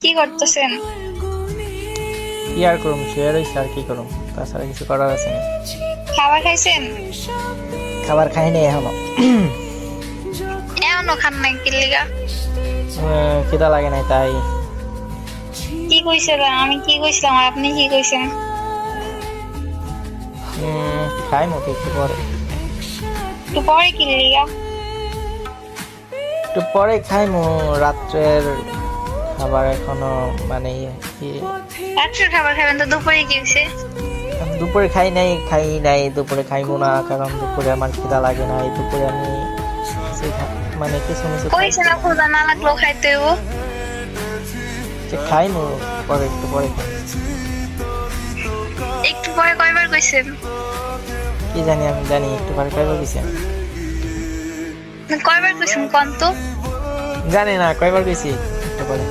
কি করতেছেন? কি আর করুম, শুয়ে রইছি আর কি করুম, তাছাড়া কিছু করার আছে না। খাবার খাইছেন? খাবার খাই নাই এখনো। এখনো খান নাই কি লিগা? খিদা লাগে নাই তাই। কি কইছিলেন? আমি কি কইছিলাম আর আপনি কি কইছেন? খাই মতো একটু পরে। একটু পরে কি লিগা? একটু পরে খাইমু। রাত্রের খাবার এখনো মানে রাত্রের খাবার খাবেন তো দুপুরে কি হইছে? দুপুরে খাই নাই দুপুরে খাইবো না, কারণ দুপুরে আমার খিদা লাগে না। এই দুপুরে আমি মানে কিছু কিছু কইছেন না ক্ষুধা না লাগলেও খাইতে হইব। খাইমু পরে, একটু পরে খাই। একটু পরে কয়বার কইছেন? কি জানি, আমি জানি একটু পরে কয়বার গেছি। কয়বার কইছেন কোন তো? জানি না কয়বার গেছি, একটু পরে।